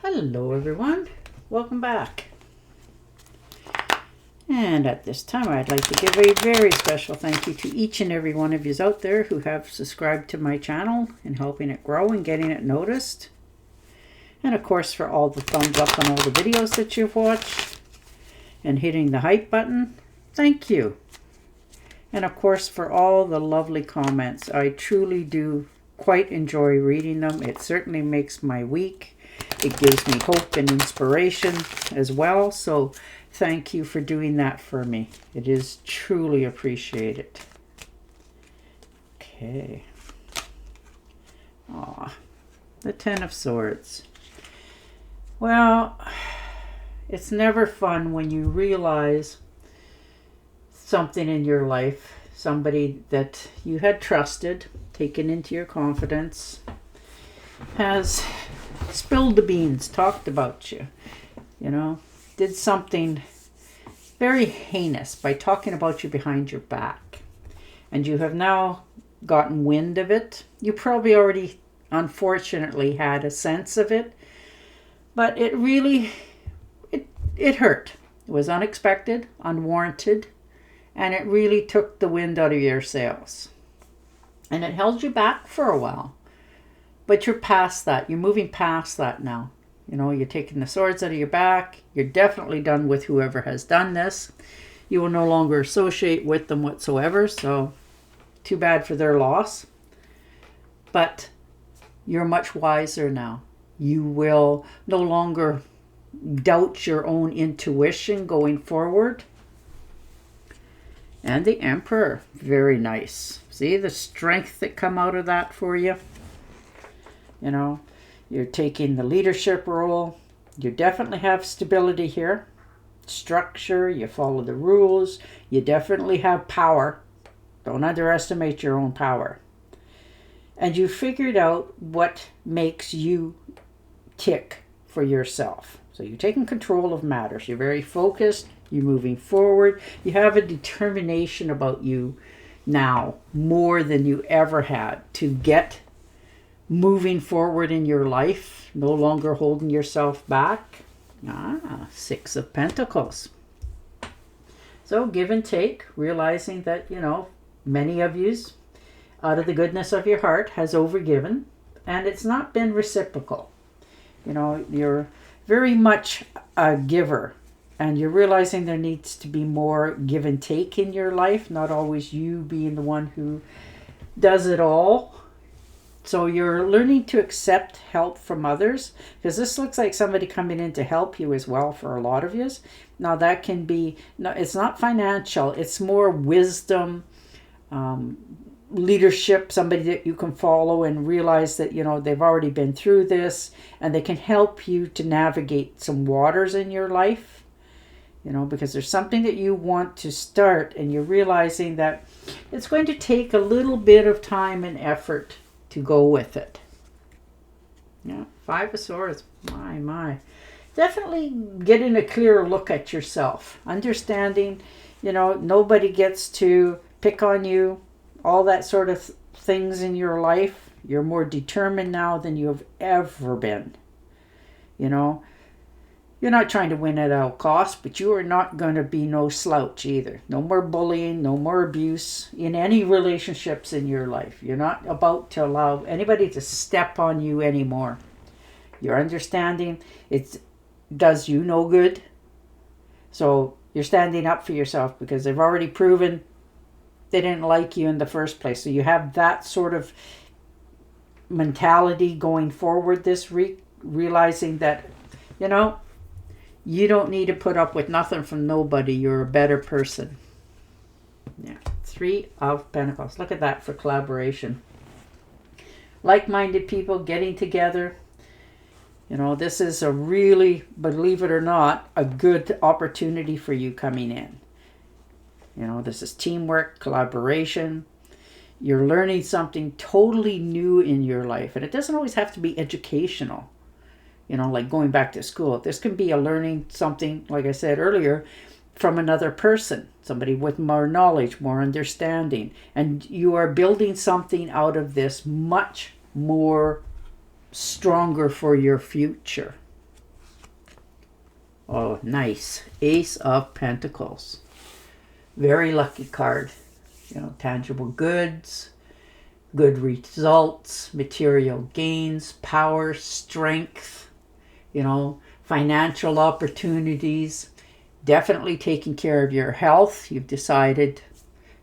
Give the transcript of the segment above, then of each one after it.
Hello everyone, welcome back. And at this time I'd like to give a very special thank you to each and every one of you out there who have subscribed to my channel and helping it grow and getting it noticed. And of course for all the thumbs up on all the videos that you've watched and hitting the hype button, thank you. And of course for all the lovely comments. I truly do quite enjoy reading them. It certainly makes my week. It gives me hope and inspiration as well. So thank you for doing that for me. It is truly appreciated. Okay. Aw, the Ten of Swords. Well, it's never fun when you realize something in your life, somebody that you had trusted, taken into your confidence, has spilled the beans, talked about you, did something very heinous by talking about you behind your back. And you have now gotten wind of it. You probably already, unfortunately, had a sense of it. But it really, it hurt. It was unexpected, unwarranted, and it really took the wind out of your sails. And it held you back for a while. But you're past that. You're moving past that now. You're taking the swords out of your back. You're definitely done with whoever has done this. You will no longer associate with them whatsoever. So too bad for their loss. But you're much wiser now. You will no longer doubt your own intuition going forward. And the Emperor. Very nice. See the strength that come out of that for you? You're taking the leadership role. You definitely have stability here. Structure, you follow the rules. You definitely have power. Don't underestimate your own power. And you figured out what makes you tick for yourself. So you're taking control of matters. You're very focused. You're moving forward. You have a determination about you now more than you ever had to get moving forward in your life, no longer holding yourself back. Six of Pentacles. So give and take, realizing that, many of yous, out of the goodness of your heart, has overgiven, and it's not been reciprocal. You're very much a giver, and you're realizing there needs to be more give and take in your life, not always you being the one who does it all. So you're learning to accept help from others, because this looks like somebody coming in to help you as well for a lot of you. Now that can be, no, it's not financial, it's more wisdom, leadership, somebody that you can follow and realize that, they've already been through this and they can help you to navigate some waters in your life, because there's something that you want to start and you're realizing that it's going to take a little bit of time and effort to go with it. Yeah, Five of Swords. My. Definitely getting a clearer look at yourself. Understanding, nobody gets to pick on you. All that sort of things in your life. You're more determined now than you have ever been. You're not trying to win at all costs, but you are not going to be no slouch either. No more bullying, no more abuse in any relationships in your life. You're not about to allow anybody to step on you anymore. You're understanding it does you no good. So you're standing up for yourself because they've already proven they didn't like you in the first place. So you have that sort of mentality going forward this week, realizing that, you don't need to put up with nothing from nobody. You're a better person. Yeah. Three of Pentacles. Look at that for collaboration. Like-minded people getting together. This is a really, believe it or not, a good opportunity for you coming in. This is teamwork, collaboration. You're learning something totally new in your life. And it doesn't always have to be educational. Like going back to school. This can be a learning something, like I said earlier, from another person. Somebody with more knowledge, more understanding. And you are building something out of this much more stronger for your future. Oh, nice. Ace of Pentacles. Very lucky card. You know, tangible goods, good results, material gains, power, strength, you know, financial opportunities. Definitely taking care of your health. You've decided,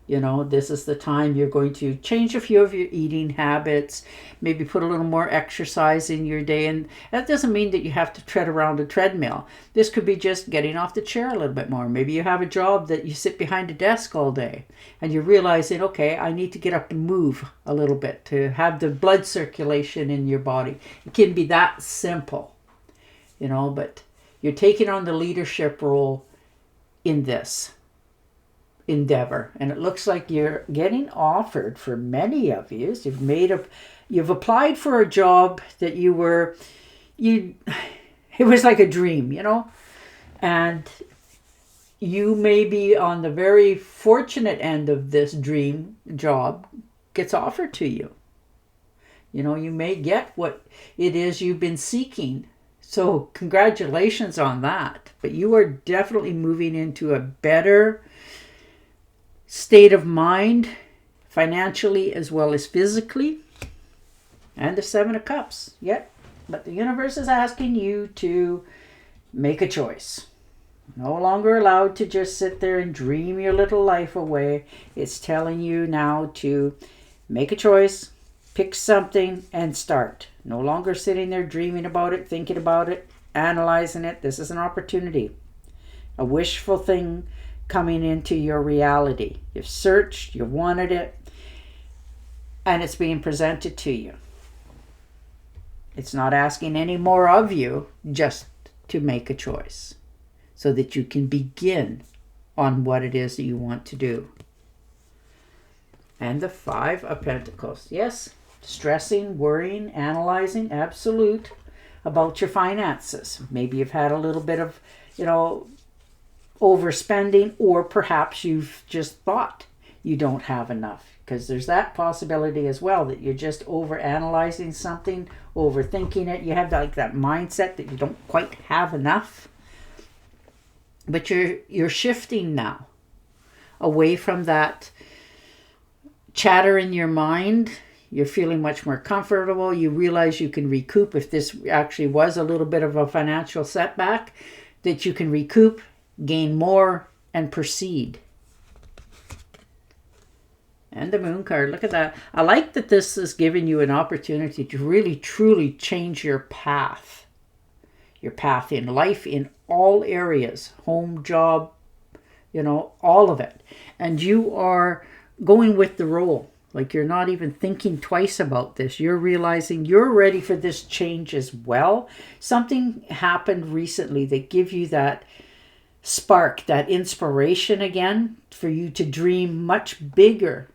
you know, this is the time you're going to change a few of your eating habits, maybe put a little more exercise in your day. And that doesn't mean that you have to tread around a treadmill. This could be just getting off the chair a little bit more. Maybe you have a job that you sit behind a desk all day and you're realizing, okay, I need to get up and move a little bit to have the blood circulation in your body. It can be that simple, you know, but you're taking on the leadership role in this endeavor, and it looks like you're getting offered, for many of you, you've applied for a job that it was like a dream, you know, and you may be on the very fortunate end of this dream job gets offered to you. You know, you may get what it is you've been seeking. So congratulations on that. But you are definitely moving into a better state of mind, financially as well as physically. And the Seven of Cups. Yep. But the universe is asking you to make a choice. No longer allowed to just sit there and dream your little life away. It's telling you now to make a choice, pick something, and start. No longer sitting there dreaming about it, thinking about it, analyzing it. This is an opportunity. A wishful thing coming into your reality. You've searched, you wanted it, and it's being presented to you. It's not asking any more of you, just to make a choice so that you can begin on what it is that you want to do. And the Five of Pentacles. Yes, stressing, worrying, analyzing, absolute, about your finances. Maybe you've had a little bit of, you know, overspending, or perhaps you've just thought you don't have enough, because there's that possibility as well, that you're just over analyzing something, overthinking it. You have like that mindset that you don't quite have enough, but you're shifting now away from that chatter in your mind. You're feeling much more comfortable. You realize you can recoup. If this actually was a little bit of a financial setback, that you can recoup, gain more, and proceed. And the Moon card, look at that. I like that this is giving you an opportunity to really, truly change your path. Your path in life, in all areas. Home, job, you know, all of it. And you are going with the role. Like, you're not even thinking twice about this. You're realizing you're ready for this change as well. Something happened recently that gives you that spark, that inspiration again, for you to dream much bigger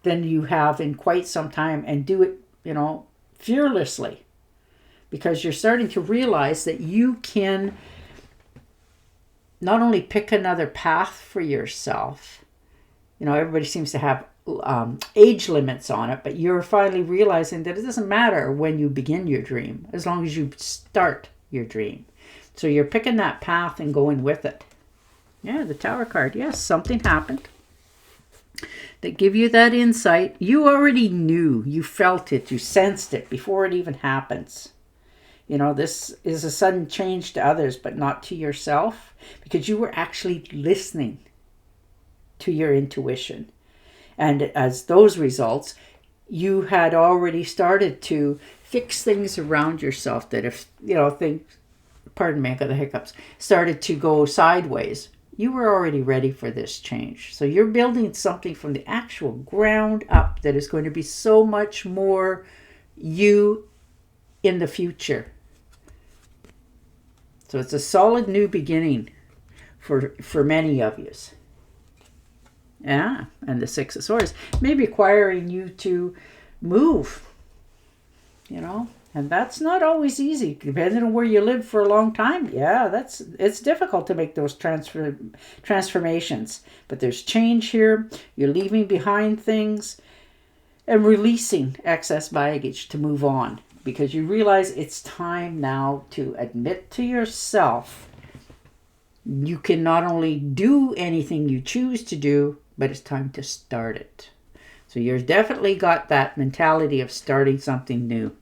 than you have in quite some time, and do it, you know, fearlessly, because you're starting to realize that you can not only pick another path for yourself. You know, everybody seems to have age limits on it, but you're finally realizing that it doesn't matter when you begin your dream, as long as you start your dream. So you're picking that path and going with it. Yeah, the Tower card. Yes, something happened that give you that insight. You already knew, you felt it, you sensed it before it even happens. You know, this is a sudden change to others, but not to yourself, because you were actually listening to your intuition. And as those results, you had already started to fix things around yourself that if, you know, things, pardon me, I got the hiccups, started to go sideways, you were already ready for this change. So you're building something from the actual ground up that is going to be so much more you in the future. So it's a solid new beginning for many of you. Yeah, and the Six of Swords may be requiring you to move, you know, and that's not always easy, depending on where you live for a long time. Yeah, it's difficult to make those transformations, but there's change here. You're leaving behind things and releasing excess baggage to move on, because you realize it's time now to admit to yourself You can not only do anything you choose to do, but it's time to start it. So you've definitely got that mentality of starting something new.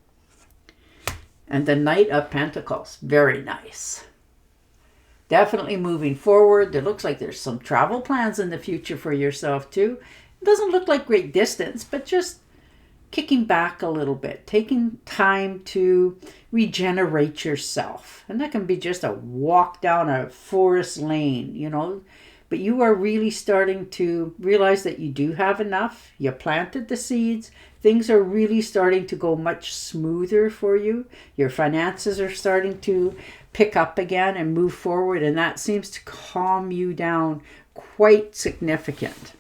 And the Knight of Pentacles, very nice. Definitely moving forward. It looks like there's some travel plans in the future for yourself too. It doesn't look like great distance, but just kicking back a little bit, taking time to regenerate yourself. And that can be just a walk down a forest lane, you know. But you are really starting to realize that you do have enough. You planted the seeds. Things are really starting to go much smoother for you. Your finances are starting to pick up again and move forward. And that seems to calm you down quite significant.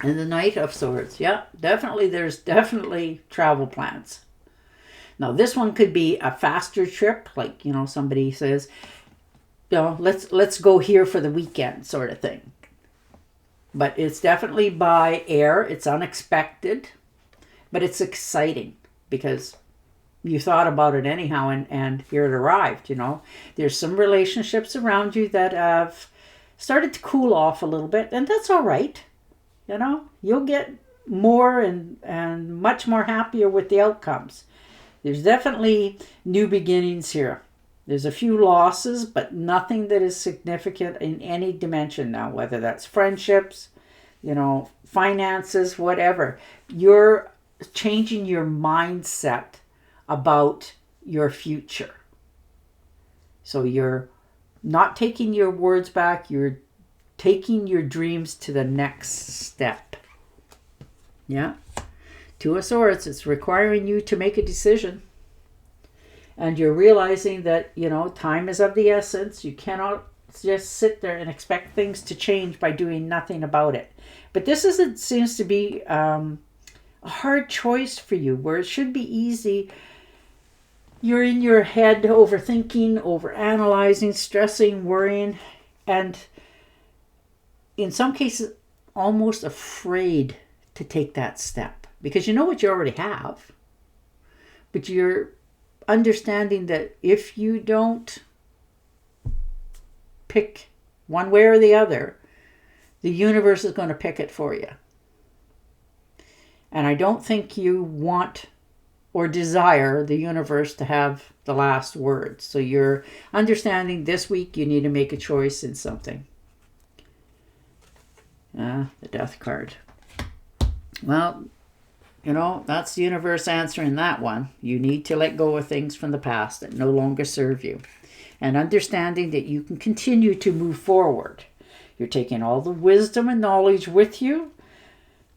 And the Knight of Swords, yeah, definitely, there's definitely travel plans. Now, this one could be a faster trip, like, you know, somebody says, you know, let's go here for the weekend sort of thing. But it's definitely by air. It's unexpected, but it's exciting because you thought about it anyhow, and here it arrived, you know. There's some relationships around you that have started to cool off a little bit, and that's all right. You know, you'll get more and much more happier with the outcomes. There's definitely new beginnings here. There's a few losses, but nothing that is significant in any dimension now, whether that's friendships, you know, finances, whatever. You're changing your mindset about your future. So you're not taking your words back, you're taking your dreams to the next step. Yeah. Two of Swords, it's requiring you to make a decision. And you're realizing that, you know, time is of the essence. You cannot just sit there and expect things to change by doing nothing about it. But this seems to be a hard choice for you, where it should be easy. You're in your head overthinking, overanalyzing, stressing, worrying, and in some cases, almost afraid to take that step because you know what you already have, but you're understanding that if you don't pick one way or the other, the universe is going to pick it for you. And I don't think you want or desire the universe to have the last word. So you're understanding this week you need to make a choice in something. The Death card. Well, you know, that's the universe answering that one. You need to let go of things from the past that no longer serve you. And understanding that you can continue to move forward. You're taking all the wisdom and knowledge with you,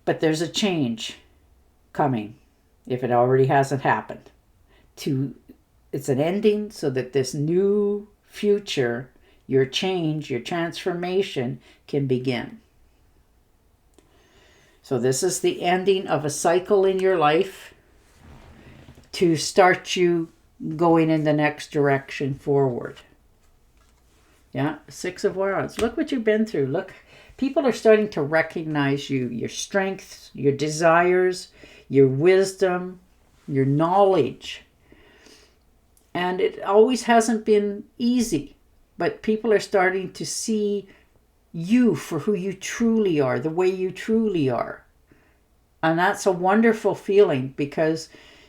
but there's a change coming, if it already hasn't happened. It's an ending so that this new future, your change, your transformation can begin. So this is the ending of a cycle in your life to start you going in the next direction forward. Yeah, Six of Wands. Look what you've been through. Look, people are starting to recognize you, your strengths, your desires, your wisdom, your knowledge. And it always hasn't been easy, but people are starting to see you for who you truly are, the way you truly are. And that's a wonderful feeling because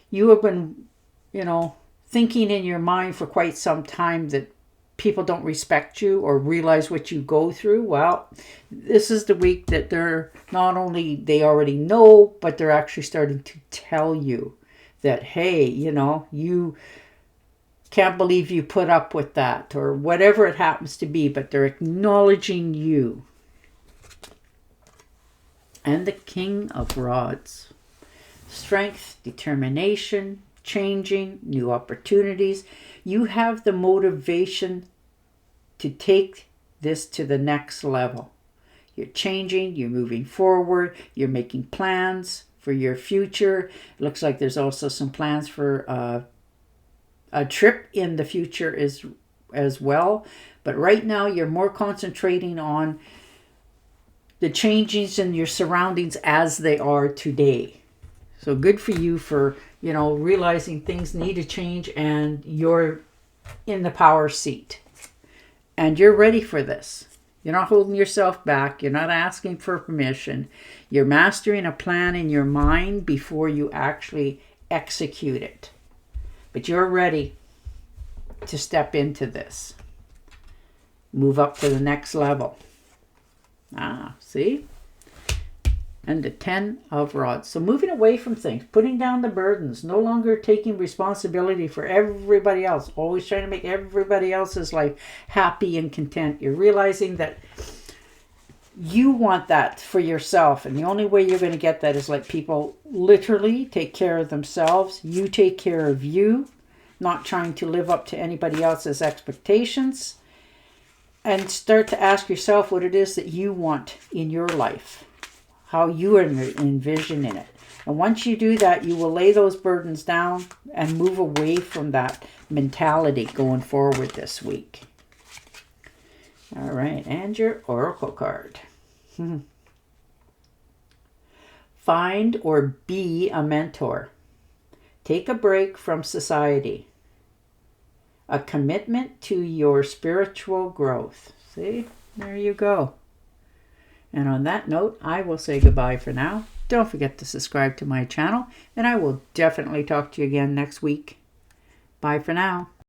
you have been, you know, thinking in your mind for quite some time that people don't respect you or realize what you go through. Well, this is the week that they're not only, they already know, but they're actually starting to tell you that, hey, you know, you can't believe you put up with that or whatever it happens to be, but they're acknowledging you. And the King of Rods. Strength, determination, changing, new opportunities. You have the motivation to take this to the next level. You're changing, you're moving forward, you're making plans for your future. It looks like there's also some plans for a trip in the future as well. But right now you're more concentrating on the changes in your surroundings as they are today. So good for you for, you know, realizing things need to change and you're in the power seat. And you're ready for this. You're not holding yourself back. You're not asking for permission. You're mastering a plan in your mind before you actually execute it. But you're ready to step into this. Move up to the next level. See? And the 10 of Rods. So moving away from things, putting down the burdens, no longer taking responsibility for everybody else, always trying to make everybody else's life happy and content. You're realizing that you want that for yourself, and the only way you're going to get that is like people literally take care of themselves. You take care of you, not trying to live up to anybody else's expectations, and start to ask yourself what it is that you want in your life. How you are envisioning it. And once you do that, you will lay those burdens down and move away from that mentality going forward this week. All right, and your oracle card. Find or be a mentor. Take a break from society. A commitment to your spiritual growth. See, there you go. And on that note, I will say goodbye for now. Don't forget to subscribe to my channel, and I will definitely talk to you again next week. Bye for now.